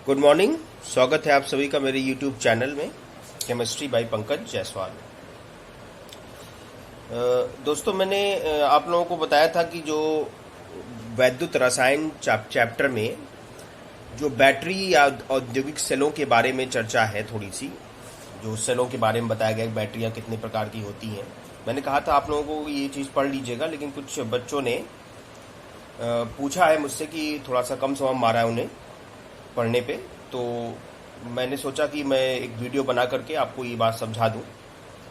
Good morning. स्वागत है आप सभी का मेरे यूट्यूब चैनल में केमिस्ट्री बाय पंकज जायसवाल। दोस्तों, मैंने आप लोगों को बताया था कि जो वैद्युत रसायन चैप्टर में जो बैटरी या औद्योगिक सेलों के बारे में चर्चा है, थोड़ी सी जो सेलों के बारे में बताया गया कि बैटरियां कितने प्रकार की होती हैं। मैंने कहा था आप लोगों को ये चीज़ पढ़ लीजिएगा, लेकिन कुछ बच्चों ने पूछा है मुझसे कि थोड़ा सा कम समय मारा है उन्हें पढ़ने पे, तो मैंने सोचा कि मैं एक वीडियो बना करके आपको ये बात समझा दूं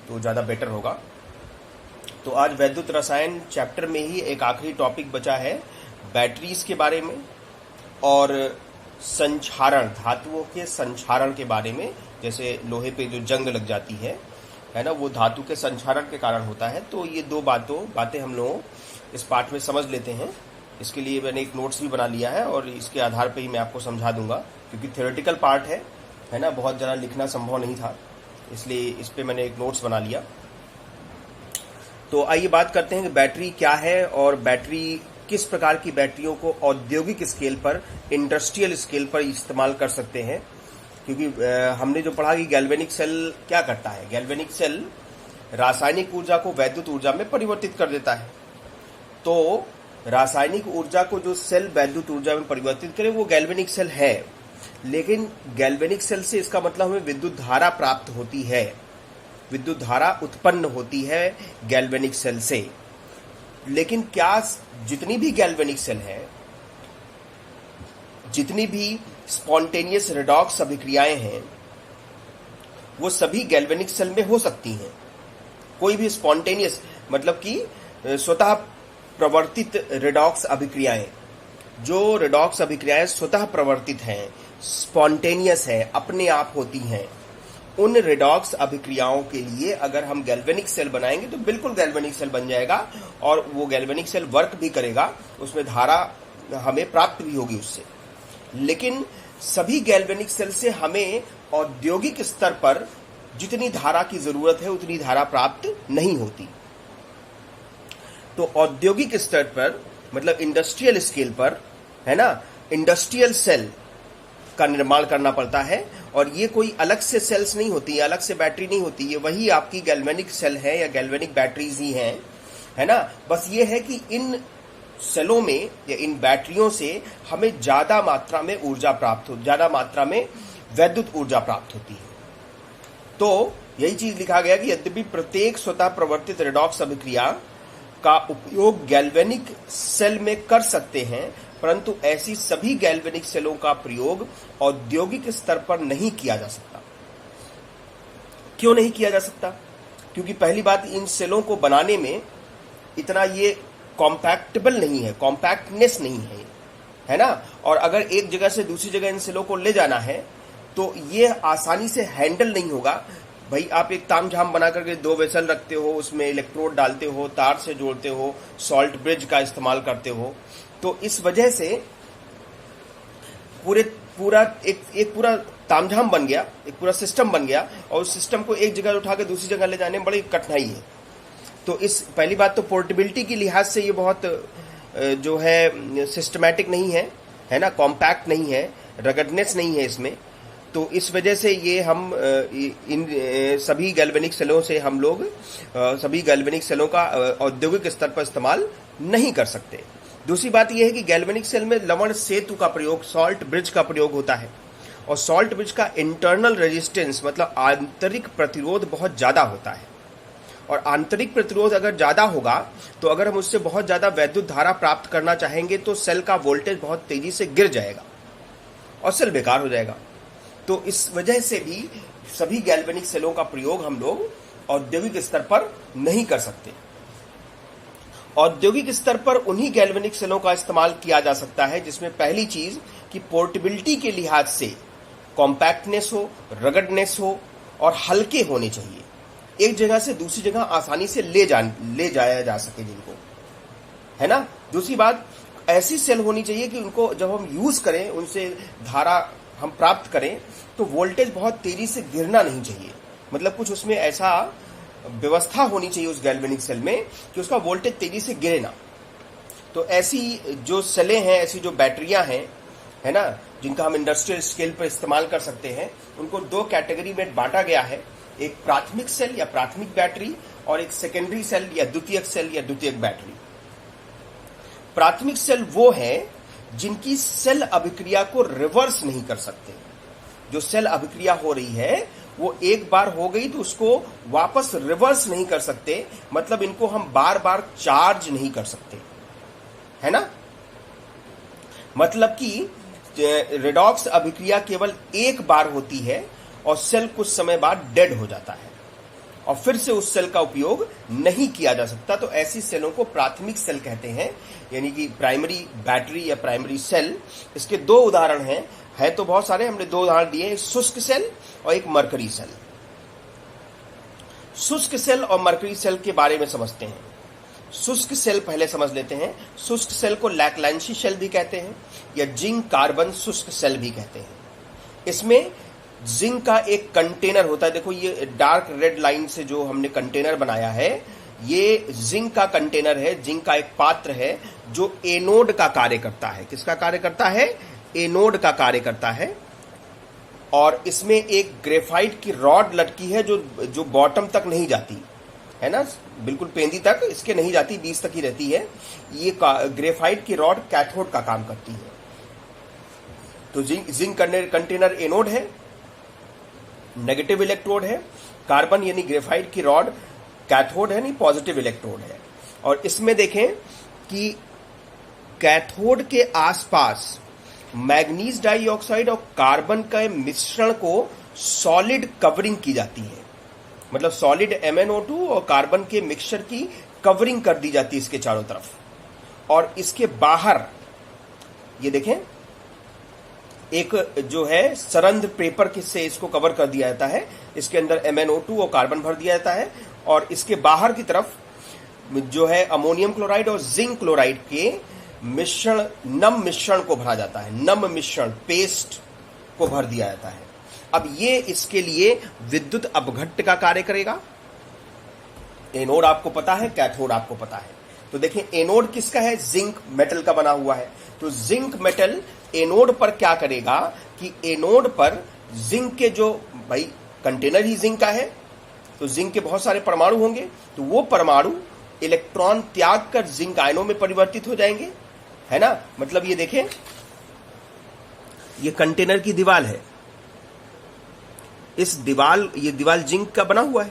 तो ज़्यादा बेटर होगा। तो आज वैद्युत रसायन चैप्टर में ही एक आखिरी टॉपिक बचा है बैटरीज के बारे में और संक्षारण, धातुओं के संक्षारण के बारे में। जैसे लोहे पे जो जंग लग जाती है ना, वो धातु के संक्षारण के कारण होता है। तो ये दो बातें हम लोग इस पाठ में समझ लेते हैं। इसके लिए मैंने एक नोट्स भी बना लिया है और इसके आधार पे ही मैं आपको समझा दूंगा, क्योंकि थ्योरेटिकल पार्ट है ना, बहुत ज़्यादा लिखना संभव नहीं था, इसलिए इस पे मैंने एक नोट्स बना लिया। तो आइए बात करते हैं कि बैटरी क्या है और बैटरी किस प्रकार की बैटरियों को औद्योगिक स्केल पर, इंडस्ट्रियल स्केल पर इस्तेमाल कर सकते हैं। क्योंकि हमने जो पढ़ा कि गैल्वेनिक सेल क्या करता है, गैल्वेनिक सेल रासायनिक ऊर्जा को वैद्युत ऊर्जा में परिवर्तित कर देता है। तो रासायनिक ऊर्जा को जो सेल वैद्युत ऊर्जा में परिवर्तित करे वो गैल्वेनिक सेल है। लेकिन गैल्वेनिक सेल से इसका मतलब हमें विद्युत धारा प्राप्त होती है, विद्युत धारा उत्पन्न होती है गैल्वेनिक सेल से। लेकिन क्या जितनी भी गैल्वेनिक सेल है, जितनी भी स्पॉन्टेनियस रेडॉक्स अभिक्रियाएं हैं, वो सभी गैल्वेनिक सेल में हो सकती हैं। कोई भी स्पॉन्टेनियस मतलब कि स्वतः प्रवर्तित रेडॉक्स अभिक्रियाएं, जो रेडॉक्स अभिक्रियाएं स्वतः प्रवर्तित हैं, स्पॉन्टेनियस है, अपने आप होती हैं, उन रेडॉक्स अभिक्रियाओं के लिए अगर हम गैल्वेनिक सेल बनाएंगे तो बिल्कुल गैल्वेनिक सेल बन जाएगा और वो गैल्वेनिक सेल वर्क भी करेगा, उसमें धारा हमें प्राप्त भी होगी उससे। लेकिन सभी गैल्वेनिक सेल से हमें औद्योगिक स्तर पर जितनी धारा की जरूरत है उतनी धारा प्राप्त नहीं होती। तो औद्योगिक स्तर पर मतलब इंडस्ट्रियल स्केल पर, है ना, इंडस्ट्रियल सेल का निर्माण करना पड़ता है। और ये कोई अलग से सेल्स नहीं होती है, अलग से बैटरी नहीं होती है, वही आपकी गैल्वेनिक सेल है या गैल्वेनिक बैटरीज ही हैं, है ना। बस ये है कि इन सेलों में या इन बैटरियों से हमें ज्यादा मात्रा में ऊर्जा प्राप्त हो, ज्यादा मात्रा में वैद्युत ऊर्जा प्राप्त होती है। तो यही चीज लिखा गया कि यद्यपि प्रत्येक स्वतः प्रवर्तित रेडॉक्स अभिक्रिया का उपयोग गैल्वेनिक सेल में कर सकते हैं, परंतु ऐसी सभी गैल्वेनिक सेलों का प्रयोग औद्योगिक स्तर पर नहीं किया जा सकता। क्यों नहीं किया जा सकता? क्योंकि पहली बात, इन सेलों को बनाने में इतना ये कॉम्पैक्टेबल नहीं है, कॉम्पैक्टनेस नहीं है ना। और अगर एक जगह से दूसरी जगह इन सेलों को ले जाना है तो ये आसानी से हैंडल नहीं होगा। भाई, आप एक तामझाम बना करके दो वेसल रखते हो, उसमें इलेक्ट्रोड डालते हो, तार से जोड़ते हो, सॉल्ट ब्रिज का इस्तेमाल करते हो, तो इस वजह से पूरा पूरा तामझाम बन गया, एक पूरा सिस्टम बन गया, और उस सिस्टम को एक जगह उठा के दूसरी जगह ले जाने में बड़ी कठिनाई है। तो इस पहली बात तो पोर्टेबिलिटी की लिहाज से ये बहुत जो है सिस्टमैटिक नहीं है ना, कॉम्पैक्ट नहीं है, रगडनेस नहीं है इसमें। तो इस वजह से ये हम इन सभी गैल्वेनिक सेलों से हम लोग सभी गैल्वेनिक सेलों का औद्योगिक स्तर पर इस्तेमाल नहीं कर सकते। दूसरी बात यह है कि गैल्वेनिक सेल में लवण सेतु का प्रयोग, सॉल्ट ब्रिज का प्रयोग होता है, और सॉल्ट ब्रिज का इंटरनल रेजिस्टेंस मतलब आंतरिक प्रतिरोध बहुत ज्यादा होता है। और आंतरिक प्रतिरोध अगर ज्यादा होगा तो अगर हम उससे बहुत ज्यादा वैद्युत धारा प्राप्त करना चाहेंगे तो सेल का वोल्टेज बहुत तेजी से गिर जाएगा और सेल बेकार हो जाएगा। तो इस वजह से भी सभी गैल्वेनिक सेलों का प्रयोग हम लोग औद्योगिक स्तर पर नहीं कर सकते। औद्योगिक स्तर पर उन्हीं गैल्वेनिक सेलों का इस्तेमाल किया जा सकता है जिसमें पहली चीज कि पोर्टेबिलिटी के लिहाज से कॉम्पैक्टनेस हो, रगडनेस हो और हल्के होने चाहिए, एक जगह से दूसरी जगह आसानी से ले जाया जा सके जिनको, है ना। दूसरी बात, ऐसी सेल होनी चाहिए कि उनको जब हम यूज करें, उनसे धारा हम प्राप्त करें तो वोल्टेज बहुत तेजी से गिरना नहीं चाहिए। मतलब कुछ उसमें ऐसा व्यवस्था होनी चाहिए उस गैल्वेनिक सेल में कि उसका वोल्टेज तेजी से गिरे ना। तो ऐसी जो सेलें हैं, ऐसी जो बैटरियां हैं, है ना, जिनका हम इंडस्ट्रियल स्केल पर इस्तेमाल कर सकते हैं, उनको दो कैटेगरी में बांटा गया है। एक प्राथमिक सेल या प्राथमिक बैटरी और एक सेकेंडरी सेल या द्वितीयक बैटरी। प्राथमिक सेल वो है जिनकी सेल अभिक्रिया को रिवर्स नहीं कर सकते। जो सेल अभिक्रिया हो रही है वो एक बार हो गई तो उसको वापस रिवर्स नहीं कर सकते, मतलब इनको हम बार बार चार्ज नहीं कर सकते, है ना। मतलब कि रेडॉक्स अभिक्रिया केवल एक बार होती है और सेल कुछ समय बाद डेड हो जाता है और फिर से उस सेल का उपयोग नहीं किया जा सकता। तो ऐसी सेलों को प्राथमिक सेल कहते हैं, यानी कि प्राइमरी बैटरी या प्राइमरी सेल। इसके दो उदाहरण हैं, है तो बहुत सारे, हमने दो उदाहरण दिए, एक शुष्क सेल और एक मरकरी सेल। शुष्क सेल और मरकरी सेल के बारे में समझते हैं। शुष्क सेल पहले समझ लेते हैं। शुष्क सेल को लैक्लांशी सेल भी कहते हैं या जिंक कार्बन शुष्क सेल भी कहते हैं। इसमें जिंक का एक कंटेनर होता है। देखो ये डार्क रेड लाइन से जो हमने कंटेनर बनाया है, ये जिंक का कंटेनर है, जिंक का एक पात्र है जो एनोड का कार्य करता है। किसका कार्य करता है? एनोड का कार्य करता है। और इसमें एक ग्रेफाइट की रॉड लटकी है जो बॉटम तक नहीं जाती है ना, बिल्कुल पेंदी तक इसके नहीं जाती, बीच तक ही रहती है। ये ग्रेफाइट की रॉड कैथोड का काम करती है। तो जिंक कंटेनर एनोड है, नेगेटिव इलेक्ट्रोड है। कार्बन यानी ग्रेफाइट की रॉड कैथोड है, नहीं पॉजिटिव इलेक्ट्रोड है। और इसमें देखें कि कैथोड के आसपास मैग्नीज डाइऑक्साइड और कार्बन के मिश्रण को सॉलिड कवरिंग की जाती है। मतलब सॉलिड MnO2 और कार्बन के मिक्सचर की कवरिंग कर दी जाती है इसके चारों तरफ। और इसके बाहर ये देखें, एक जो है सरंध्र पेपर से इसको कवर कर दिया जाता है। इसके अंदर MnO2 और कार्बन भर दिया जाता है और इसके बाहर की तरफ जो है अमोनियम क्लोराइड और जिंक क्लोराइड के मिश्रण, नम मिश्रण को भरा जाता है। नम मिश्रण, पेस्ट को भर दिया जाता है। अब ये इसके लिए विद्युत अपघट्ट का कार्य करेगा। एनोड आपको पता है, कैथोड आपको पता है। तो देखें एनोड किसका है? जिंक मेटल का बना हुआ है। तो जिंक मेटल एनोड पर क्या करेगा कि एनोड पर जिंक के जो, भाई कंटेनर ही जिंक का है तो जिंक के बहुत सारे परमाणु होंगे, तो वो परमाणु इलेक्ट्रॉन त्याग कर जिंक आयनों में परिवर्तित हो जाएंगे, है ना। मतलब ये देखें, ये कंटेनर की दीवार है, ये दीवार जिंक का बना हुआ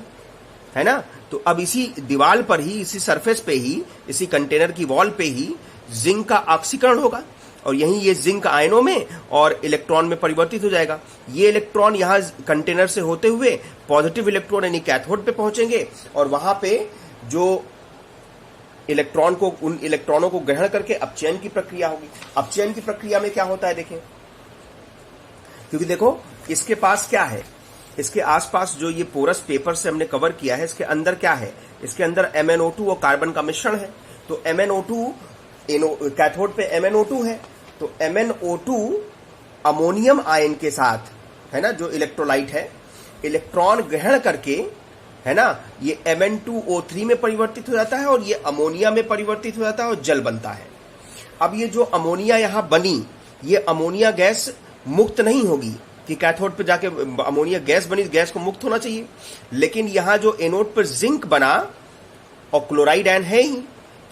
है ना। तो अब इसी दीवार पर ही, इसी सरफेस पे ही, इसी कंटेनर की वॉल पे ही जिंक का ऑक्सीकरण होगा और यहीं ये जिंक आयनों में और इलेक्ट्रॉन में परिवर्तित हो जाएगा। ये इलेक्ट्रॉन यहां कंटेनर से होते हुए पॉजिटिव इलेक्ट्रॉन यानी कैथोड पे पहुंचेंगे और वहां पे जो उन इलेक्ट्रॉनों को ग्रहण करके अपचयन की प्रक्रिया होगी। अपचयन की प्रक्रिया में क्या होता है देखें, क्योंकि देखो इसके पास क्या है, इसके आसपास जो ये पोरस पेपर से हमने कवर किया है, इसके अंदर क्या है? इसके अंदर MnO2 और कार्बन का मिश्रण है। तो MnO2, कैथोड पे MnO2 है, तो MnO2 अमोनियम आयन के साथ, है ना, जो इलेक्ट्रोलाइट है, इलेक्ट्रॉन ग्रहण करके, है ना, ये Mn2O3 में परिवर्तित हो जाता है और ये अमोनिया में परिवर्तित हो जाता है और जल बनता है। अब ये जो अमोनिया यहां बनी, ये अमोनिया गैस मुक्त नहीं होगी कि कैथोड पे जाके अमोनिया गैस बनी, गैस को मुक्त होना चाहिए। लेकिन यहां जो एनोड पर जिंक बना और क्लोराइड आयन है ही,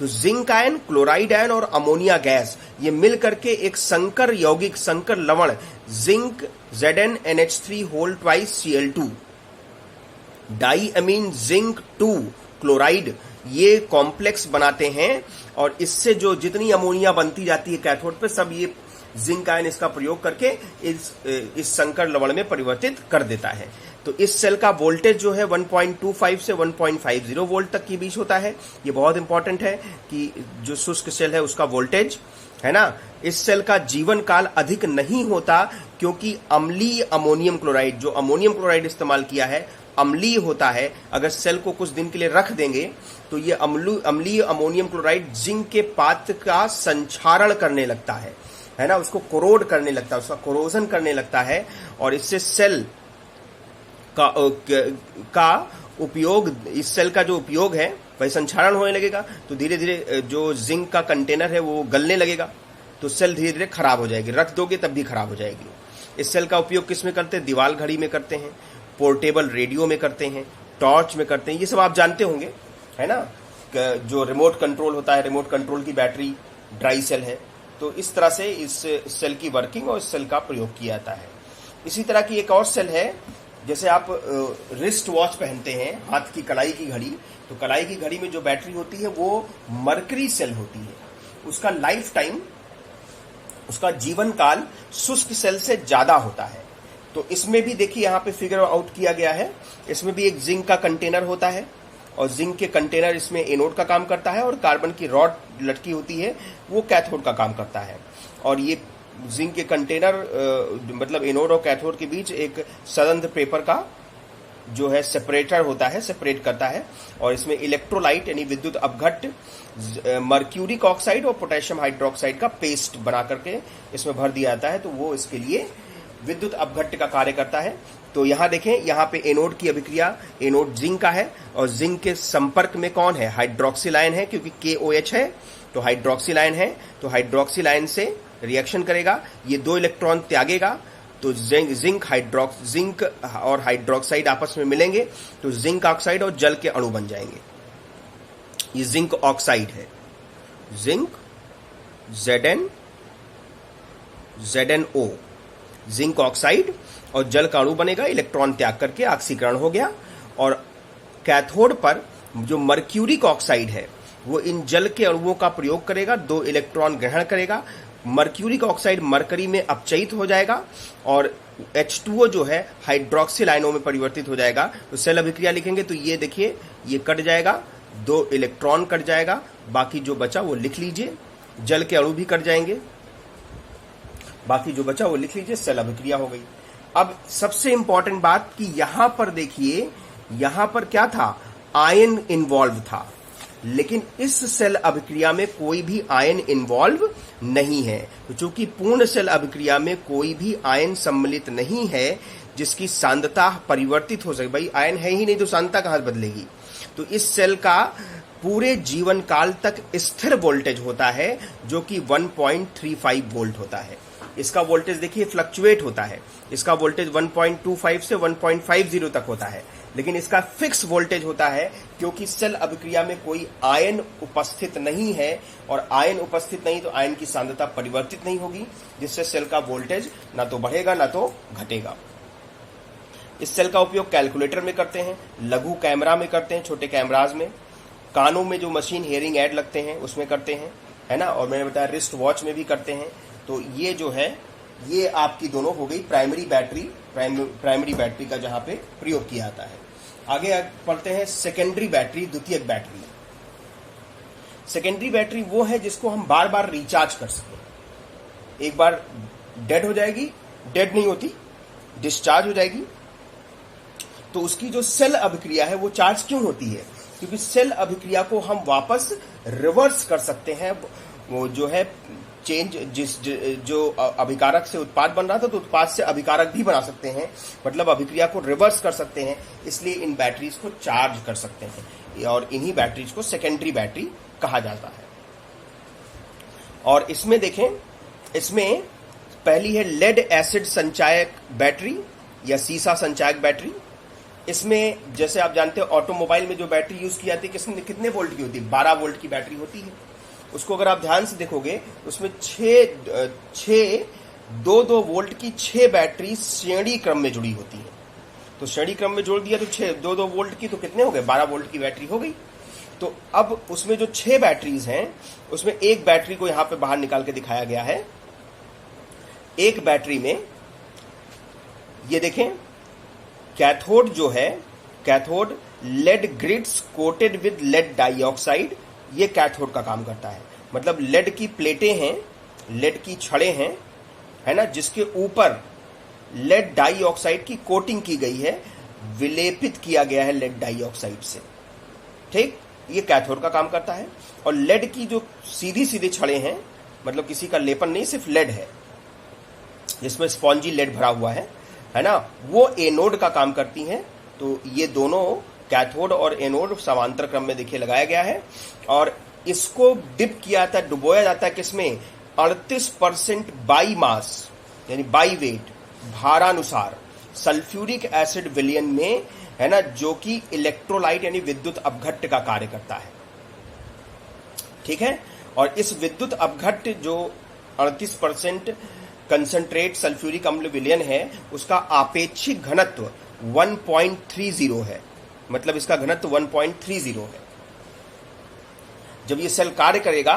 तो जिंक आयन, क्लोराइड आयन और अमोनिया गैस ये मिल करके एक संकर यौगिक, संकर लवण जिंक ZnNH3 डाई अमीन जिंक 2 क्लोराइड, ये कॉम्प्लेक्स बनाते हैं और इससे जो जितनी अमोनिया बनती जाती है कैथोड पे, सब ये जिंक आयन इसका प्रयोग करके इस संकर लवण में परिवर्तित कर देता है। तो इस सेल का वोल्टेज जो है 1.25 से 1.50 वोल्ट तक के बीच होता है। ये बहुत इंपॉर्टेंट है कि जो शुष्क सेल है उसका वोल्टेज, है ना। इस सेल का जीवन काल अधिक नहीं होता क्योंकि अम्लीय अमोनियम क्लोराइड, जो अमोनियम क्लोराइड इस्तेमाल किया है, अम्लीय होता है। अगर सेल को कुछ दिन के लिए रख देंगे तो ये अम्लीय अमोनियम क्लोराइड जिंक के पात्र का संक्षारण करने लगता है ना, उसको कोरोड करने लगता है, उसका कोरोजन करने लगता है और इससे सेल का उपयोग, इस सेल का जो उपयोग है वही संक्षारण होने लगेगा। तो धीरे धीरे जो जिंक का कंटेनर है वो गलने लगेगा, तो सेल धीरे धीरे खराब हो जाएगी, रख दोगे तब भी खराब हो जाएगी। इस सेल का उपयोग किस में करते हैं? दीवार घड़ी में करते हैं, पोर्टेबल रेडियो में करते हैं, टॉर्च में करते हैं, ये सब आप जानते होंगे, है ना। जो रिमोट कंट्रोल होता है, रिमोट कंट्रोल की बैटरी ड्राई सेल है। तो इस तरह से इस सेल की वर्किंग और इस सेल का प्रयोग किया जाता है। इसी तरह की एक और सेल है, जैसे आप रिस्ट वॉच पहनते हैं, हाथ की कलाई की घड़ी, तो कलाई की घड़ी में जो बैटरी होती है वो मरकरी सेल होती है। उसका लाइफ टाइम, उसका जीवन काल शुष्क सेल से ज्यादा होता है। तो इसमें भी देखिए यहाँ पे फिगर आउट किया गया है। इसमें भी एक जिंक का कंटेनर होता है और जिंक के कंटेनर इसमें एनोड का काम करता है और कार्बन की रॉड लटकी होती है वो कैथोड का काम करता है। और ये जिंक के कंटेनर मतलब एनोड और कैथोड के बीच एक संरंध्र पेपर का जो है सेपरेटर होता है, सेपरेट करता है। और इसमें इलेक्ट्रोलाइट यानी विद्युत अपघट्ट मर्क्यूरिक ऑक्साइड और पोटेशियम हाइड्रोक्साइड का पेस्ट बना करके इसमें भर दिया जाता है, तो वो इसके लिए विद्युत अपघट्ट का कार्य करता है। तो यहाँ देखें, यहाँ पे एनोड की अभिक्रिया, एनोड जिंक का है और जिंक के संपर्क में कौन है? हाइड्रोक्सिल आयन है, क्योंकि KOH है तो हाइड्रोक्सिल आयन है। तो हाइड्रोक्सिल आयन से रिएक्शन करेगा, ये 2 इलेक्ट्रॉन त्यागेगा, तो जिंक और हाइड्रोक्साइड आपस में मिलेंगे तो जिंक ऑक्साइड और जल के अणु बन जाएंगे। ये जिंक ऑक्साइड है, जिंक ZnO, जिंक ऑक्साइड, और जल का अणु बनेगा, इलेक्ट्रॉन त्याग करके ऑक्सीकरण हो गया। और कैथोड पर जो मर्क्यूरिक ऑक्साइड है वो इन जल के अणुओं का प्रयोग करेगा, 2 इलेक्ट्रॉन ग्रहण करेगा, मर्क्यूरिक ऑक्साइड मरकरी में अपचयित हो जाएगा और H2O जो है हाइड्रोक्सिल आयनों में परिवर्तित हो जाएगा। तो सेल अभिक्रिया लिखेंगे तो ये देखिए, ये कट जाएगा, 2 इलेक्ट्रॉन कट जाएगा, बाकी जो बचा वो लिख लीजिए, जल के अणु भी कट जाएंगे, बाकी जो बचा वो लिख लीजिए, सेल अभिक्रिया हो गई। अब सबसे इंपॉर्टेंट बात कि यहां पर देखिए, यहां पर क्या था? आयन इन्वॉल्व था, लेकिन इस सेल अभिक्रिया में कोई भी आयन इन्वॉल्व नहीं है। तो चूंकि पूर्ण सेल अभिक्रिया में कोई भी आयन सम्मिलित नहीं है जिसकी सांद्रता परिवर्तित हो सके, भाई आयन है ही नहीं तो सांद्रता कहां से बदलेगी। तो इस सेल का पूरे जीवन काल तक स्थिर वोल्टेज होता है जो कि 1.35 वोल्ट होता है। इसका वोल्टेज देखिए फ्लक्चुएट होता है, इसका वोल्टेज 1.25 से 1.50 तक होता है, लेकिन इसका फिक्स वोल्टेज होता है क्योंकि सेल अभिक्रिया में कोई आयन उपस्थित नहीं है, और आयन उपस्थित नहीं तो आयन की सांद्रता परिवर्तित नहीं होगी, जिससे सेल का वोल्टेज ना तो बढ़ेगा ना तो घटेगा। इस सेल का उपयोग कैलकुलेटर में करते हैं, लघु कैमरा में करते हैं, छोटे कैमराज में, कानों में जो मशीन हियरिंग एड लगते हैं उसमें करते हैं, है ना, और मैंने बताया रिस्ट वॉच में भी करते हैं। तो ये जो है ये आपकी दोनों हो गई प्राइमरी बैटरी का जहां पे प्रयोग किया जाता है। आगे पढ़ते हैं सेकेंडरी बैटरी, द्वितीयक बैटरी। सेकेंडरी बैटरी वो है जिसको हम बार बार रिचार्ज कर सकें। एक बार डेड हो जाएगी, डेड नहीं होती, डिस्चार्ज हो जाएगी, तो उसकी जो सेल अभिक्रिया है वो चार्ज क्यों होती है? क्योंकि सेल अभिक्रिया को हम वापस रिवर्स कर सकते हैं। वो जो है चेंज, जो अभिकारक से उत्पाद बन रहा था तो उत्पाद से अभिकारक भी बना सकते हैं, मतलब अभिक्रिया को रिवर्स कर सकते हैं, इसलिए इन बैटरीज को चार्ज कर सकते हैं और इन्हीं बैटरीज को सेकेंडरी बैटरी कहा जाता है। और इसमें देखें, इसमें पहली है लेड एसिड संचायक बैटरी या सीसा संचायक बैटरी। इसमें जैसे आप जानते हो ऑटोमोबाइल में जो बैटरी यूज की जाती है कितने वोल्ट की होती है? 12 वोल्ट की बैटरी होती है। उसको अगर आप ध्यान से देखोगे उसमें 2 वोल्ट की 6 बैटरी श्रेणी क्रम में जुड़ी होती है। तो श्रेणी क्रम में जोड़ दिया तो 2 वोल्ट की तो कितने हो गए? 12 वोल्ट की बैटरी हो गई। तो अब उसमें जो 6 बैटरीज हैं उसमें एक बैटरी को यहां पे बाहर निकाल के दिखाया गया है। एक बैटरी में ये देखें, कैथोड जो है, cathode lead grids coated with lead dioxide, ये कैथोड का काम करता है। मतलब लेड की प्लेटें हैं, लेड की छड़ें हैं, है ना, जिसके ऊपर लेड डाइऑक्साइड की कोटिंग की गई है, विलेपित किया गया है लेड डाइऑक्साइड से। ठीक, ये कैथोड का काम करता है। और लेड की जो सीधी सीधी छड़ें हैं, मतलब किसी का लेपन नहीं, सिर्फ लेड है जिसमें स्पॉन्जी लेड भरा हुआ है ना, वो एनोड का काम करती हैं। तो ये दोनों कैथोड और एनोड समांतर क्रम में देखिए लगाया गया है और इसको डिप किया जाता है, डुबोया जाता है किसमें? 38% बाई मास यानी बाई वेट भारानुसार सल्फ्यूरिक एसिड विलयन में है ना, जो कि इलेक्ट्रोलाइट यानी विद्युत अपघट्ट का कार्य करता है। ठीक है, और इस विद्युत अपघट्ट जो 38% कंसंट्रेट सल्फ्यूरिक अम्ल विलयन है, उसका आपेक्षिक घनत्व 1.30 है। मतलब इसका घनत्व 1.30 है। जब ये सेल कार्य करेगा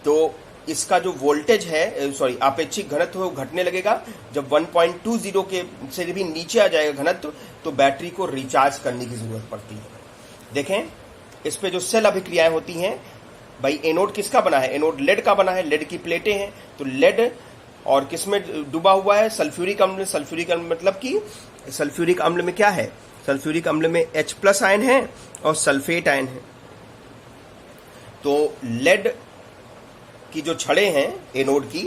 तो इसका जो वोल्टेज है, सॉरी, आपेक्षिक घनत्व है, वो घटने लगेगा। जब 1.20 के से भी नीचे आ जाएगा घनत्व, तो बैटरी को रिचार्ज करने की जरूरत पड़ती है। देखें, इस पे जो सेल अभिक्रियाएं होती हैं, भाई एनोड किसका बना है? एनोड लेड का बना है, लेड की प्लेटें हैं। तो लेड और किसमें डूबा हुआ है? सल्फ्यूरिक अम्ल। सल्फ्यूरिक अम्ल मतलब कि सल्फ्यूरिक अम्ल में क्या है? सल्फ्यूरिक अम्ल में H+ आयन है और सल्फेट आयन है। तो लेड की जो छड़े हैं एनोड की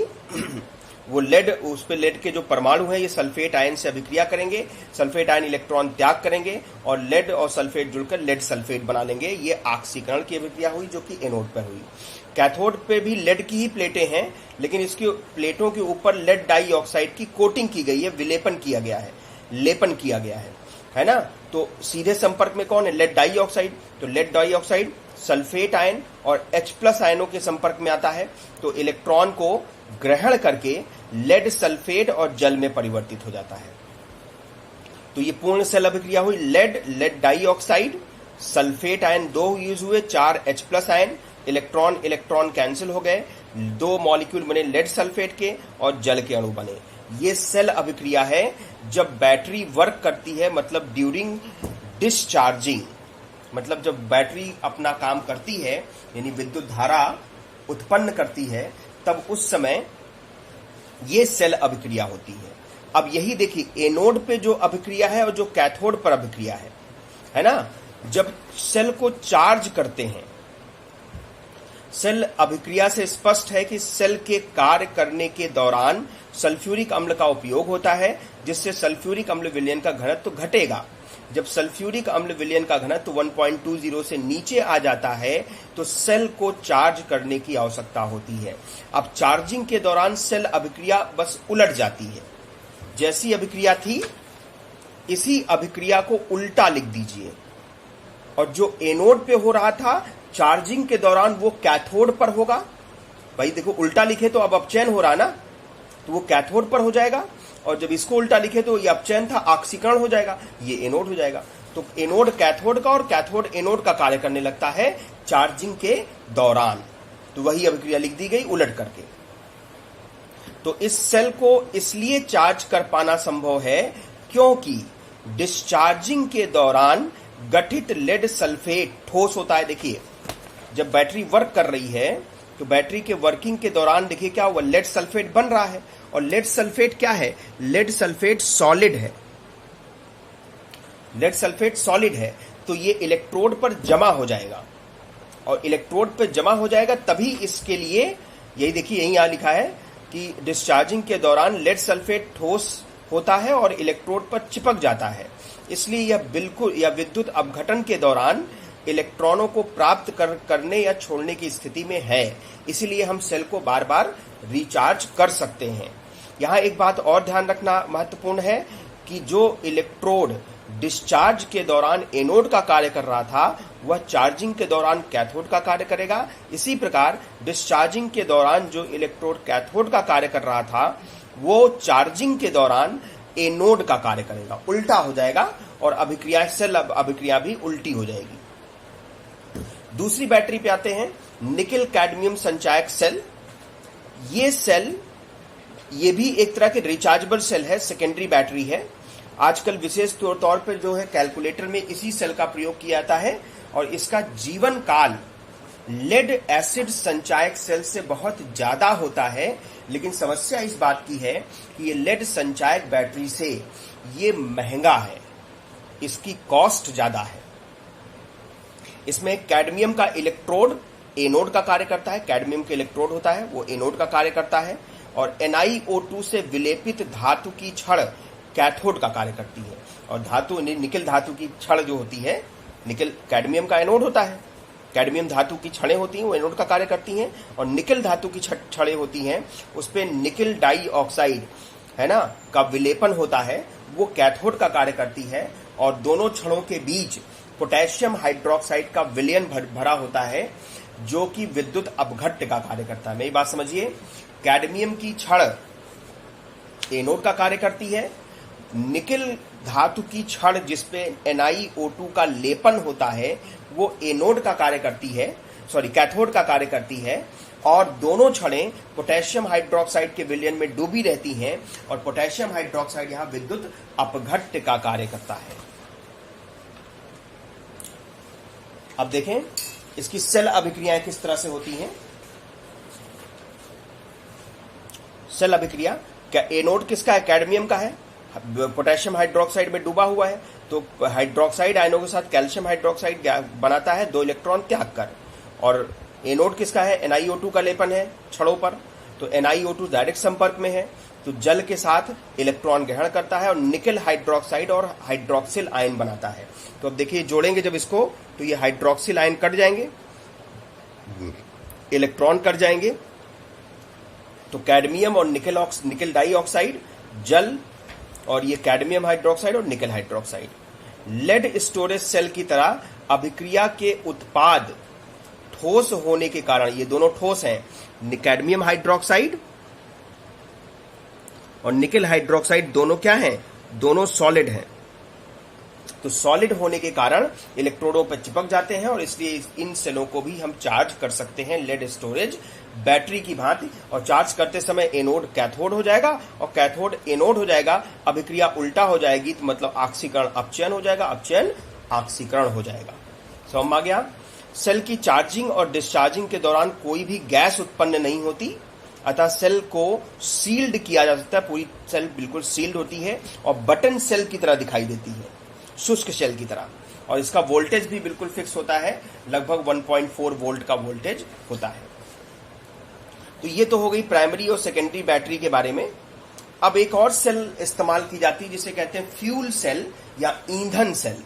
वो लेड, उस पे लेड के जो परमाणु हैं ये सल्फेट आयन से अभिक्रिया करेंगे। सल्फेट आयन इलेक्ट्रॉन त्याग करेंगे और लेड और सल्फेट जुड़कर लेड सल्फेट बना लेंगे। ये ऑक्सीकरण की अभिक्रिया हुई जो कि एनोड पर हुई। कैथोड पे भी लेड की ही प्लेटें हैं, लेकिन इसकी प्लेटों के ऊपर लेड डाइऑक्साइड की कोटिंग की गई है, विलेपन किया गया है, लेपन किया गया है ना। तो सीधे संपर्क में कौन है? Lead dioxide. तो लेड डाइऑक्साइड सल्फेट आयन और H+ आयनों के संपर्क में आता है, तो इलेक्ट्रॉन को ग्रहण करके लेड सल्फेट और जल में परिवर्तित हो जाता है। तो ये पूर्ण सेल अभिक्रिया हुई। Lead dioxide, sulphate ion 2 use हुए, 4 H+ आयन, इलेक्ट्रॉन कैंसिल हो गए, 2 मॉलिक्यूल बने लेड सल्फेट के और जल के अणु बने। ये सेल अभिक्रिया है जब बैटरी वर्क करती है, मतलब ड्यूरिंग डिस्चार्जिंग। मतलब जब बैटरी अपना काम करती है यानी विद्युत धारा उत्पन्न करती है, तब उस समय ये सेल अभिक्रिया होती है। अब यही देखिए, एनोड पे जो अभिक्रिया है और जो कैथोड पर अभिक्रिया है ना। जब सेल को चार्ज करते हैं, सेल अभिक्रिया से स्पष्ट है कि सेल के कार्य करने के दौरान सल्फ्यूरिक अम्ल का उपयोग होता है, जिससे सल्फ्यूरिक अम्ल विलयन का घनत्व घटेगा। जब सल्फ्यूरिक अम्ल विलयन का घनत्व 1.20 से नीचे आ जाता है, तो सेल को चार्ज करने की आवश्यकता होती है। अब चार्जिंग के दौरान सेल अभिक्रिया बस उलट जाती है। जैसी अभिक्रिया थी, इसी अभिक्रिया को उल्टा लिख दीजिए। और जो एनोड पे हो रहा था, चार्जिंग के दौरान वो कैथोड पर होगा। भाई देखो, उल्टा लिखे तो अब अपचयन हो रहा ना, तो वो कैथोड पर हो जाएगा। और जब इसको उल्टा लिखे तो ये अपचयन था, ऑक्सीकरण हो जाएगा, ये एनोड हो जाएगा। तो एनोड कैथोड का और कैथोड एनोड का कार्य करने लगता है चार्जिंग के दौरान। तो वही अभिक्रिया लिख दी गई उलट करके। तो इस सेल को इसलिए चार्ज कर पाना संभव है क्योंकि डिस्चार्जिंग के दौरान गठित लेड सल्फेट ठोस होता है। देखिए, जब बैटरी वर्क कर रही है तो बैटरी के वर्किंग के दौरान देखिए क्या हुआ, लेड सल्फेट बन रहा है। और लेड सल्फेट क्या है? लेड सल्फेट सॉलिड है। लेड सल्फेट सॉलिड है, तो ये इलेक्ट्रोड पर जमा हो जाएगा। और इलेक्ट्रोड पर जमा हो जाएगा तभी इसके लिए, यही देखिए, यही यहां लिखा है कि डिस्चार्जिंग के दौरान लेड सल्फेट ठोस होता है और इलेक्ट्रोड पर चिपक जाता है। इसलिए यह विद्युत अपघटन के दौरान इलेक्ट्रॉनों को प्राप्त करने या छोड़ने की स्थिति में है। इसलिए हम सेल को बार बार रिचार्ज कर सकते हैं। यहाँ एक बात और ध्यान रखना महत्वपूर्ण है कि जो इलेक्ट्रोड डिस्चार्ज के दौरान एनोड का कार्य कर रहा था, वह चार्जिंग के दौरान कैथोड का कार्य करेगा। इसी प्रकार डिस्चार्जिंग के दौरान जो इलेक्ट्रोड कैथोड का कार्य कर रहा था, वो चार्जिंग के दौरान एनोड का कार्य करेगा। उल्टा हो जाएगा और अभिक्रिया, सेल अभिक्रिया भी उल्टी हो जाएगी। दूसरी बैटरी पे आते हैं, निकेल कैडमियम संचायक सेल। ये सेल, ये भी एक तरह के रिचार्जेबल सेल है, सेकेंडरी बैटरी है। आजकल विशेष तौर पर जो है कैलकुलेटर में इसी सेल का प्रयोग किया जाता है और इसका जीवन काल लेड एसिड संचायक सेल से बहुत ज्यादा होता है। लेकिन समस्या इस बात की है कि ये लेड संचायक बैटरी से ये महंगा है, इसकी कॉस्ट ज्यादा है। इसमें कैडमियम का इलेक्ट्रोड एनोड का कार्य करता है। कैडमियम के इलेक्ट्रोड होता है, वो एनोड का कार्य करता है। और NiO2 से विलेपित धातु की छड़ कैथोड का कार्य करती है। और धातु, निकेल धातु की छड़ जो होती है, निकेल कैडमियम का एनोड होता है, कैडमियम धातु की छड़ें होती हैं वो एनोड का कार्य करती हैं, और निकल धातु की छड़ें होती हैं उस पे निकल डाइऑक्साइड है ना का विलेपन होता है, वो कैथोड का कार्य करती है। और दोनों छड़ों के बीच पोटेशियम हाइड्रोक्साइड का विलयन भरा होता है जो कि विद्युत अपघट्य का कार्य करता है। मेरी बात समझिए, कैडमियम की छड़ एनोड का कार्य करती है, निकल धातु की छड़ जिसपे NiO2 का लेपन होता है वो एनोड का कार्य करती है, कैथोड का कार्य करती है। और दोनों छड़ें पोटेशियम हाइड्रोक्साइड के विलयन में डूबी रहती हैं, और पोटेशियम हाइड्रोक्साइड यहां विद्युत अपघट्य का कार्य करता है। अब देखें इसकी सेल अभिक्रियाएं किस तरह से होती हैं। सेल अभिक्रिया, क्या एनोड किसका है? कैडमियम का है, पोटेशियम हाइड्रोक्साइड में डूबा हुआ है, तो हाइड्रोक्साइड आयनों के साथ कैल्शियम हाइड्रोक्साइड बनाता है 2 इलेक्ट्रॉन त्याग कर। और एनोड किसका है? NiO2 का लेपन है छड़ों पर, तो NiO2 डायरेक्ट संपर्क में है, तो जल के साथ इलेक्ट्रॉन ग्रहण करता है और निकल हाइड्रोक्साइड और हाइड्रोक्सिल आयन बनाता है। तो अब देखिए जोड़ेंगे जब इसको तो ये हाइड्रोक्सिल आयन कट जाएंगे, इलेक्ट्रॉन कट जाएंगे, तो कैडमियम और निकल डाइऑक्साइड जल, और ये कैडमियम हाइड्रोक्साइड और निकल हाइड्रोक्साइड। लेड स्टोरेज सेल की तरह अभिक्रिया के उत्पाद ठोस होने के कारण, ये दोनों ठोस हैं, कैडमियम हाइड्रोक्साइड और निकल हाइड्रोक्साइड दोनों क्या हैं? दोनों सॉलिड हैं। तो सॉलिड होने के कारण इलेक्ट्रोडों पर चिपक जाते हैं, और इसलिए इन सेलों को भी हम चार्ज कर सकते हैं लेड स्टोरेज बैटरी की भांति। और चार्ज करते समय एनोड कैथोड हो जाएगा और कैथोड एनोड हो जाएगा, अभिक्रिया उल्टा हो जाएगी, तो मतलब ऑक्सीकरण अपचयन हो जाएगा, अपचयन ऑक्सीकरण हो जाएगा। समझ में आ गया? सेल की चार्जिंग और डिस्चार्जिंग के दौरान कोई भी गैस उत्पन्न नहीं होती, अतः सेल को सील्ड किया जा सकता है। पूरी सेल बिल्कुल सील्ड होती है और बटन सेल की तरह दिखाई देती है, शुष्क सेल की तरह। और इसका वोल्टेज भी बिल्कुल फिक्स होता है, लगभग 1.4 वोल्ट का वोल्टेज होता है। तो ये तो हो गई प्राइमरी और सेकेंडरी बैटरी के बारे में। अब एक और सेल इस्तेमाल की जाती है जिसे कहते हैं फ्यूल सेल या ईंधन सेल।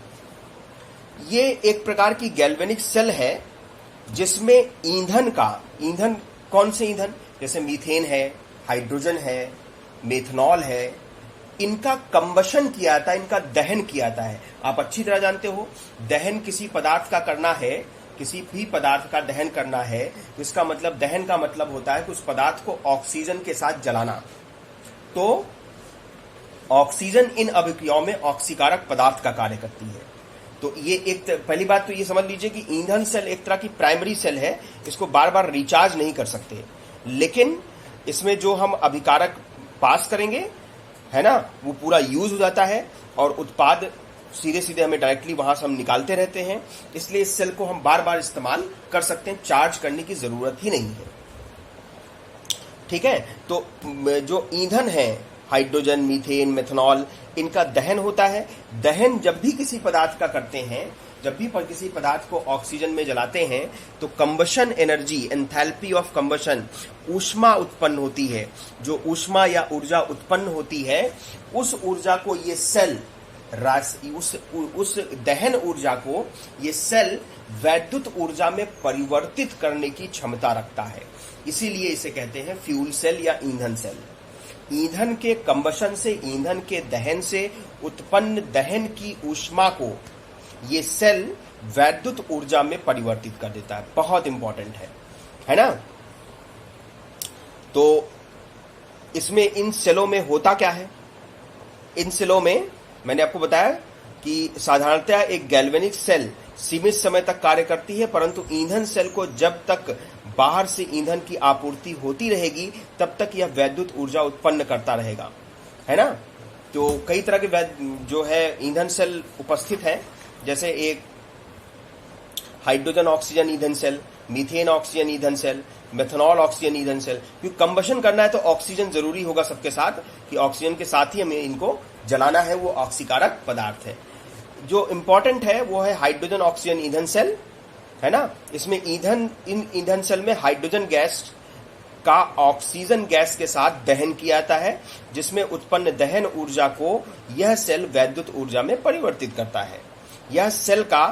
ये एक प्रकार की गैल्वेनिक सेल है जिसमें ईंधन कौन से ईंधन? जैसे मीथेन है, हाइड्रोजन है, मेथनॉल है, इनका कंबशन किया जाता है, इनका दहन किया जाता है। आप अच्छी तरह जानते हो, दहन किसी पदार्थ का करना है, किसी भी पदार्थ का दहन करना है, तो इसका मतलब, दहन का मतलब होता है कि उस पदार्थ को ऑक्सीजन के साथ जलाना। तो ऑक्सीजन इन अभिक्रियाओं में ऑक्सीकारक पदार्थ का कार्य करती है। तो ये एक पहली बात तो ये समझ लीजिए कि ईंधन सेल एक तरह की प्राइमरी सेल है, इसको बार बार रिचार्ज नहीं कर सकते, लेकिन इसमें जो हम अभिकारक पास करेंगे है ना, वो पूरा यूज हो जाता है और उत्पाद सीधे सीधे हमें डायरेक्टली वहां से हम निकालते रहते हैं। इसलिए इस सेल को हम बार बार इस्तेमाल कर सकते हैं, चार्ज करने की जरूरत ही नहीं है। ठीक है, तो जो ईंधन है, हाइड्रोजन, मीथेन, मेथनॉल, इनका दहन होता है। दहन जब भी किसी पदार्थ का करते हैं, जब भी किसी पदार्थ को ऑक्सीजन में जलाते हैं, तो combustion energy, enthalpy of combustion, ऊष्मा उत्पन्न होती है। जो ऊष्मा या ऊर्जा उत्पन्न होती है, उस ऊर्जा को ये सेल, उस दहन ऊर्जा को ये सेल वैद्युत ऊर्जा में परिवर्तित करने की क्षमता रखता है। इसीलिए इसे कहते हैं फ्यूल सेल या ईंधन सेल। ईंधन के कंबशन से, ईंधन के दहन से उत्पन्न दहन की ऊष्मा को ये सेल वैद्युत ऊर्जा में परिवर्तित कर देता है। बहुत इंपॉर्टेंट है ना? तो इसमें इन सेलों में होता क्या है? इन सेलों में मैंने आपको बताया कि साधारणतः एक गैल्वेनिक सेल सीमित समय तक कार्य करती है, परंतु ईंधन सेल को जब तक बाहर से ईंधन की आपूर्ति होती रहेगी तब तक यह वैद्युत ऊर्जा उत्पन्न करता रहेगा, है ना? तो कई तरह के जो है ईंधन सेल उपस्थित है, जैसे एक हाइड्रोजन ऑक्सीजन ईंधन सेल, मीथेन ऑक्सीजन ईंधन सेल, मेथनॉल ऑक्सीजन ईंधन सेल। क्योंकि कंबशन करना है तो ऑक्सीजन जरूरी होगा सबके साथ, कि ऑक्सीजन के साथ ही हमें इनको जलाना है, वो ऑक्सीकारक पदार्थ है। जो इंपॉर्टेंट है वो है हाइड्रोजन ऑक्सीजन ईंधन सेल, है ना? इसमें इन ईंधन सेल में हाइड्रोजन गैस का ऑक्सीजन गैस के साथ दहन किया जाता है, जिसमें उत्पन्न दहन ऊर्जा को यह सेल वैद्युत ऊर्जा में परिवर्तित करता है। यह सेल का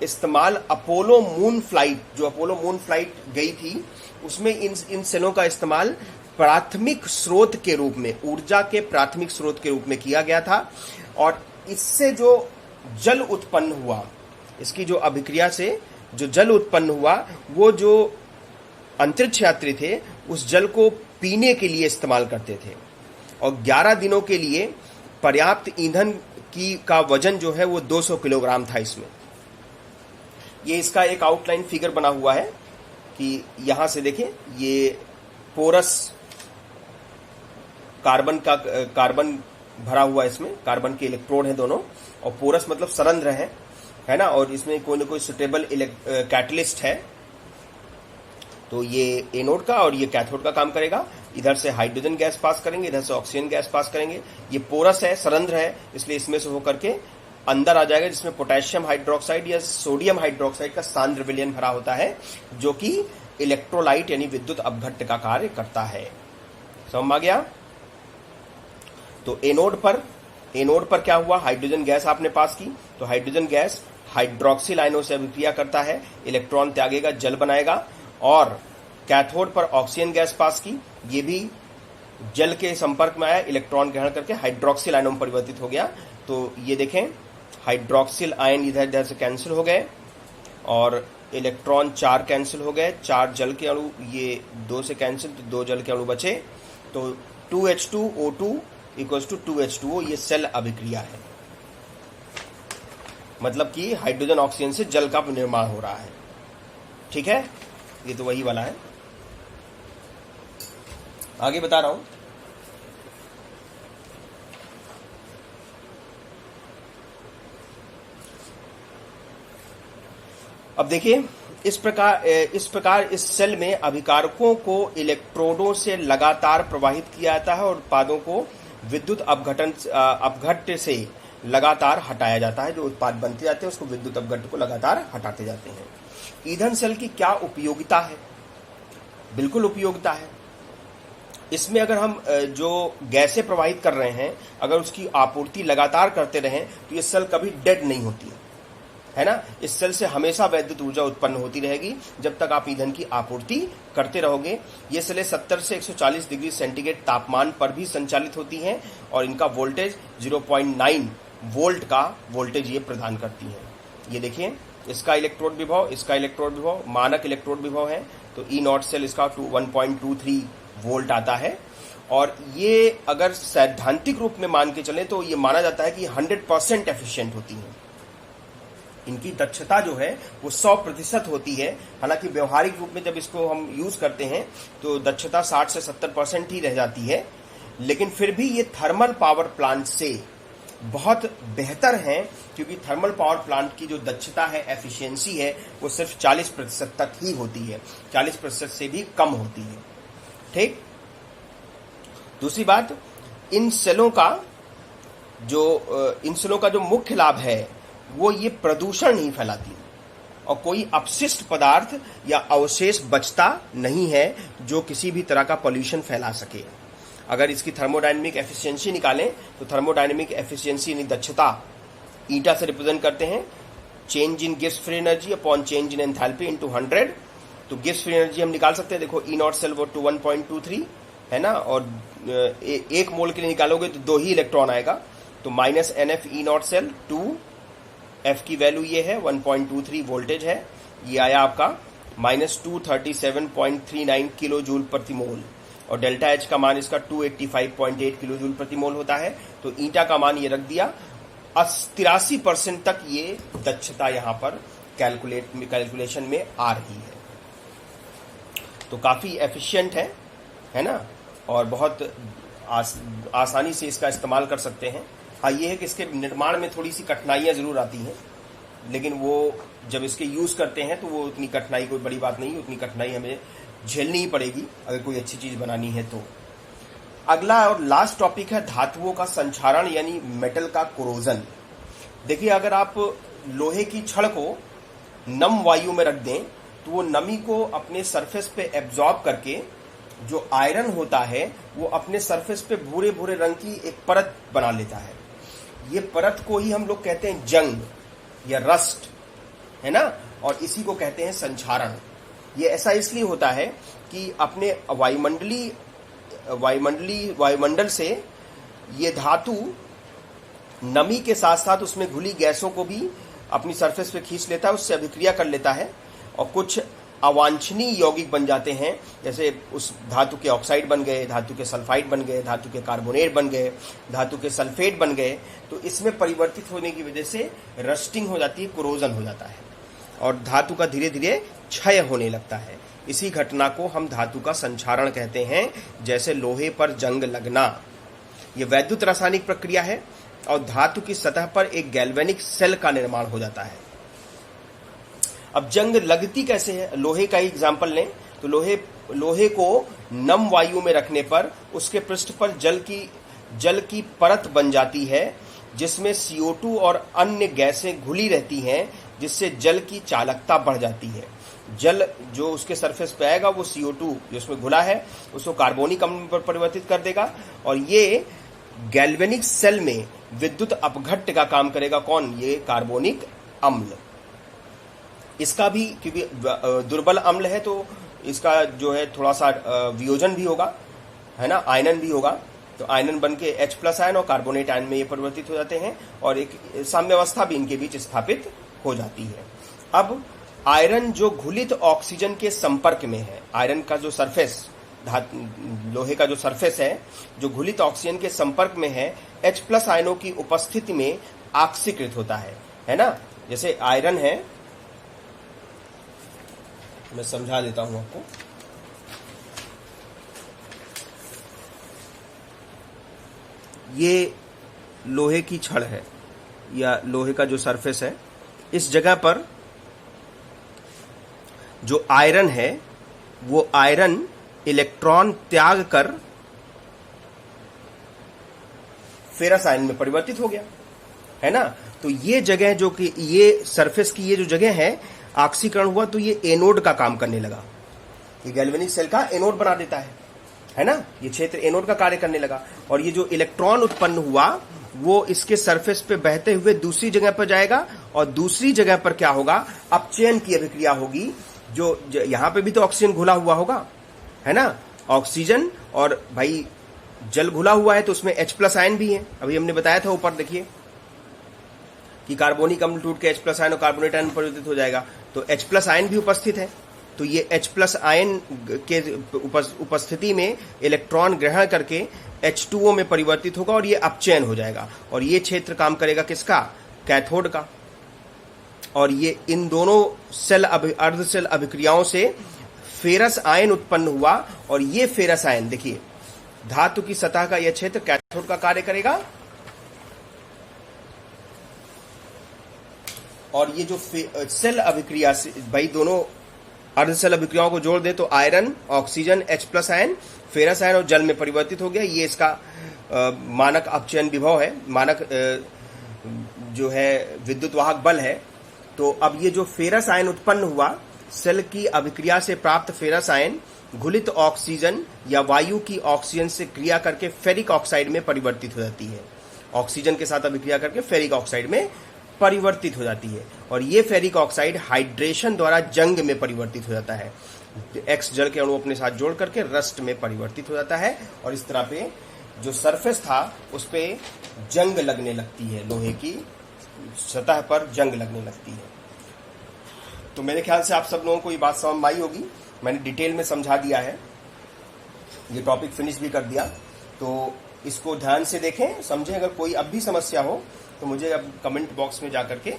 इस्तेमाल अपोलो मून फ्लाइट, जो अपोलो मून फ्लाइट गई थी, उसमें इन सेलों का इस्तेमाल प्राथमिक स्रोत के रूप में, ऊर्जा के प्राथमिक स्रोत के रूप में किया गया था। और इससे जो जल उत्पन्न हुआ, इसकी जो अभिक्रिया से जो जल उत्पन्न हुआ, वो जो अंतरिक्ष यात्री थे उस जल को पीने के लिए इस्तेमाल करते थे। और 11 दिनों के लिए पर्याप्त ईंधन का वजन जो है वो 200 किलोग्राम था इसमें। ये इसका एक आउटलाइन फिगर बना हुआ है कि यहां से देखें, ये पोरस कार्बन भरा हुआ है, इसमें कार्बन के इलेक्ट्रोड हैं दोनों, और पोरस मतलब सरंध्र है ना, और इसमें कोई ना कोई सुटेबल कैटलिस्ट है। तो ये एनोड का और ये कैथोड का काम करेगा। इधर से हाइड्रोजन गैस पास करेंगे, इधर से ऑक्सीजन गैस पास करेंगे। ये पोरस है, सरंध्र है, इसलिए इसमें से होकर के अंदर आ जाएगा, जिसमें पोटेशियम हाइड्रोक्साइड या सोडियम हाइड्रोक्साइड का सांद्र विलयन भरा होता है, जो कि इलेक्ट्रोलाइट यानी विद्युत अपघट्ट का कार्य करता है। समझ आ गया? तो एनोड पर क्या हुआ, हाइड्रोजन गैस आपने पास की, तो हाइड्रोजन गैस हाइड्रोक्सिल आयनों से अभिक्रिया करता है, इलेक्ट्रॉन त्यागेगा, जल बनाएगा। और कैथोड पर ऑक्सीजन गैस पास की, ये भी जल के संपर्क में आया, इलेक्ट्रॉन ग्रहण करके हाइड्रोक्सिल आयनों में परिवर्तित हो गया। तो ये देखें, हाइड्रोक्सिल आयन इधर से कैंसिल हो गए और इलेक्ट्रॉन 4 कैंसिल हो गए, 4 जल के अणु, ये 2 से कैंसिल, तो 2 जल के अणु बचे। तो 2H2O2 इक्वल्स टू 2H2O, ये सेल अभिक्रिया है, मतलब कि हाइड्रोजन ऑक्सीजन से जल का निर्माण हो रहा है। ठीक है, ये तो वही वाला है। आगे बता रहा हूं। अब देखिए, इस प्रकार इस सेल में अभिकारकों को इलेक्ट्रोडों से लगातार प्रवाहित किया जाता है और उत्पादों को विद्युत अपघट्ट से लगातार हटाया जाता है। जो उत्पाद बनते जाते हैं उसको विद्युत अपघट्ट को लगातार हटाते जाते हैं। ईंधन सेल की क्या उपयोगिता है? बिल्कुल उपयोगिता है। इसमें अगर हम जो गैसें प्रवाहित कर रहे हैं, अगर उसकी आपूर्ति लगातार करते रहें तो ये सेल कभी डेड नहीं होती है ना। इस सेल से हमेशा वैद्युत ऊर्जा उत्पन्न होती रहेगी जब तक आप ईंधन की आपूर्ति करते रहोगे। ये सेलें 70 से 140 डिग्री सेंटीग्रेड तापमान पर भी संचालित होती हैं और इनका वोल्टेज 0.9 वोल्ट का वोल्टेज ये प्रदान करती हैं। ये देखिए, इसका इलेक्ट्रोड विभव, इसका इलेक्ट्रोड विभव, मानक इलेक्ट्रोड विभव है। तो E0 सेल इसका 1.23 वोल्ट आता है। और ये अगर सैद्धांतिक रूप में मान के चलें तो ये माना जाता है कि 100% एफिशिएंट होती है। इनकी दक्षता जो है वो 100% होती है। हालांकि व्यवहारिक रूप में जब इसको हम यूज करते हैं तो दक्षता 60 से 70% ही रह जाती है, लेकिन फिर भी ये थर्मल पावर प्लांट से बहुत बेहतर है, क्योंकि थर्मल पावर प्लांट की जो दक्षता है, एफिशिएंसी है, वो सिर्फ 40% तक ही होती है, 40% से भी कम होती है। ठीक। दूसरी बात, इन सेलों का जो मुख्य लाभ है वो ये प्रदूषण नहीं फैलाती और कोई अपशिष्ट पदार्थ या अवशेष बचता नहीं है जो किसी भी तरह का पॉल्यूशन फैला सके। अगर इसकी थर्मोडायनेमिक एफिशिएंसी निकालें तो थर्मोडायनेमिक एफिशिएंसी यानी दक्षता ईटा से रिप्रेजेंट करते हैं change in Gibbs free energy upon change in enthalpy into 100। तो गिब्स फ्री एनर्जी हम निकाल सकते हैं। देखो E0 सेल वो 1.23 है ना, और एक मोल के लिए निकालोगे तो 2 ही इलेक्ट्रॉन आएगा। तो minus NF E0 cell 2, F की वैल्यू ये है 1.23 वोल्टेज है, ये आया आपका माइनस 237.39 किलो जूल प्रति मोल, और डेल्टा H का मान इसका 285.8 किलो जूल प्रति मोल होता है। तो ईटा का मान ये रख दिया। 83% तक ये दक्षता यहां पर कैलकुलेशन में आ रही है। तो काफी एफिशिएंट है ना, और बहुत आसानी से इसका इस्तेमाल कर सकते हैं। हाँ, ये है कि इसके निर्माण में थोड़ी सी कठिनाइयां जरूर आती हैं, लेकिन वो जब इसके यूज करते हैं तो वो उतनी कठिनाई कोई बड़ी बात नहीं, उतनी कठिनाई हमें झेलनी ही पड़ेगी अगर कोई अच्छी चीज बनानी है तो। अगला और लास्ट टॉपिक है धातुओं का संक्षारण यानी मेटल का कोरोजन। देखिए, अगर आप लोहे की छड़ को नम वायु में रख दें तो वो नमी को अपने सरफेस पे एब्जॉर्ब करके जो आयरन होता है वो अपने सरफेस पे भूरे भूरे रंग की एक परत बना लेता है। ये परत को ही हम लोग कहते हैं जंग या रस्ट। है ना। और इसी को कहते हैं संक्षारण। ये ऐसा इसलिए होता है कि अपने वायुमंडल से ये धातु नमी के साथ साथ उसमें घुली गैसों को भी अपनी सरफेस पे खींच लेता है, उससे अभिक्रिया कर लेता है और कुछ अवांछनीय यौगिक बन जाते हैं। जैसे उस धातु के ऑक्साइड बन गए, धातु के सल्फाइड बन गए, धातु के कार्बोनेट बन गए, धातु के सल्फेट बन गए। तो इसमें परिवर्तित होने की वजह से रस्टिंग हो जाती है, कोरोजन हो जाता है और धातु का धीरे धीरे क्षय होने लगता है। इसी घटना को हम धातु का संक्षारण कहते हैं। जैसे लोहे पर जंग लगना, ये वैद्युत रासायनिक प्रक्रिया है और धातु की सतह पर एक गैल्वेनिक सेल का निर्माण हो जाता है। अब जंग लगती कैसे है? लोहे का ही एग्जाम्पल लें तो लोहे को नम वायु में रखने पर उसके पृष्ठ पर जल की परत बन जाती है, जिसमें CO2 और अन्य गैसें घुली रहती हैं, जिससे जल की चालकता बढ़ जाती है। जल जो उसके सरफेस पे आएगा वो CO2 जो उसमें घुला है उसको कार्बोनिक अम्ल पर परिवर्तित कर देगा और ये गैल्वेनिक सेल में विद्युत अपघट्ट का काम करेगा। कौन? ये कार्बोनिक अम्ल। इसका भी क्योंकि दुर्बल अम्ल है तो इसका जो है थोड़ा सा वियोजन भी होगा, है ना, आयनन भी होगा। तो आयनन बन के H+ आयन और कार्बोनेट आयन में ये परिवर्तित हो जाते हैं और एक साम्यावस्था भी इनके बीच स्थापित हो जाती है। अब आयरन जो घुलित ऑक्सीजन के संपर्क में है, आयरन का जो सरफेस, लोहे का जो सरफेस है जो घुलित ऑक्सीजन के संपर्क में है, H+ आयनों की उपस्थिति में ऑक्सीकृत होता है ना। जैसे आयरन है, मैं समझा देता हूं आपको। ये लोहे की छड़ है या लोहे का जो सरफेस है, इस जगह पर जो आयरन है वो आयरन इलेक्ट्रॉन त्याग कर फेरस आयन में परिवर्तित हो गया, है ना। तो ये जगह जो कि ये सरफेस की ये जो जगह है ऑक्सीकरण हुआ तो ये एनोड का काम करने लगा। ये गैल्वेनिक सेल का एनोड बना देता है ना। ये क्षेत्र एनोड का कार्य करने लगा और ये जो इलेक्ट्रॉन उत्पन्न हुआ वो इसके सरफेस पे बहते हुए दूसरी जगह पर जाएगा और दूसरी जगह पर क्या होगा? अपचयन की अभिक्रिया होगी। जो यहां पे भी तो ऑक्सीजन घुला हुआ होगा, है ना। ऑक्सीजन और भाई जल घुला हुआ है तो उसमें H+ आयन भी है। अभी हमने बताया था ऊपर, देखिए कि कार्बोनिक अम्ल टूट के H+ आयन और कार्बोनेट आयन परिवर्तित हो जाएगा तो H+ आयन भी उपस्थित है। तो ये H+ आयन के उपस्थिति में इलेक्ट्रॉन ग्रहण करके H2O में परिवर्तित होगा और ये अपचयन हो जाएगा और ये क्षेत्र काम करेगा किसका? कैथोड का। और ये इन दोनों अर्ध सेल अभिक्रियाओं से फेरस आयन उत्पन्न हुआ और ये फेरस आयन देखिए धातु की सतह का यह क्षेत्र कैथोड का कार्य करेगा और ये जो सेल अभिक्रिया से भाई दोनों अर्ध सेल अभिक्रियाओं को जोड़ दे तो iron, oxygen, H+ ion, ferrous ion और जल में परिवर्तित हो गया। ये इसका मानक अपचयन विभव है, मानक जो है विद्युत वाहक बल है। तो अब ये जो फेरस आयन उत्पन्न हुआ, सेल की अभिक्रिया से प्राप्त फेरस आयन घुलित ऑक्सीजन या वायु की ऑक्सीजन से क्रिया करके फेरिक ऑक्साइड में परिवर्तित हो जाती है। ऑक्सीजन के साथ अभिक्रिया करके फेरिक ऑक्साइड में परिवर्तित हो जाती है और ये फेरिक ऑक्साइड हाइड्रेशन द्वारा जंग में परिवर्तित हो जाता है। X जल के अणु अपने साथ जोड़ करके रस्ट में परिवर्तित हो जाता है और इस तरह पे जो सरफेस था उस पे जंग लगने लगती है, लोहे की सतह पर जंग लगने लगती है। तो मेरे ख्याल से आप सब लोगों को ये बात समझ में आई होगी। मैंने डिटेल में समझा दिया है, ये टॉपिक फिनिश भी कर दिया। तो इसको ध्यान से देखें, समझें। अगर कोई अब भी समस्या हो तो मुझे अब कमेंट बॉक्स में जाकर के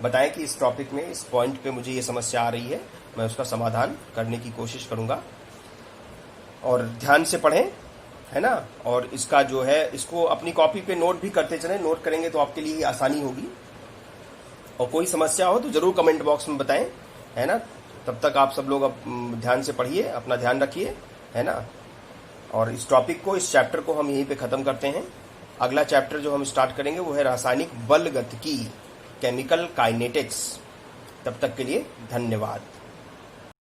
बताएं कि इस टॉपिक में, इस पॉइंट पे मुझे ये समस्या आ रही है, मैं उसका समाधान करने की कोशिश करूंगा। और ध्यान से पढ़ें, है ना। और इसका जो है इसको अपनी कॉपी पे नोट भी करते चलें। नोट करेंगे तो आपके लिए आसानी होगी। और कोई समस्या हो तो जरूर कमेंट बॉक्स में बताएं, है ना। तब तक आप सब लोग अब ध्यान से पढ़िए, अपना ध्यान रखिए, है ना। और इस टॉपिक को, इस चैप्टर को हम यहीं पे खत्म करते हैं। अगला चैप्टर जो हम स्टार्ट करेंगे वो है रासायनिक बलगतिकी, केमिकल काइनेटिक्स। तब तक के लिए धन्यवाद।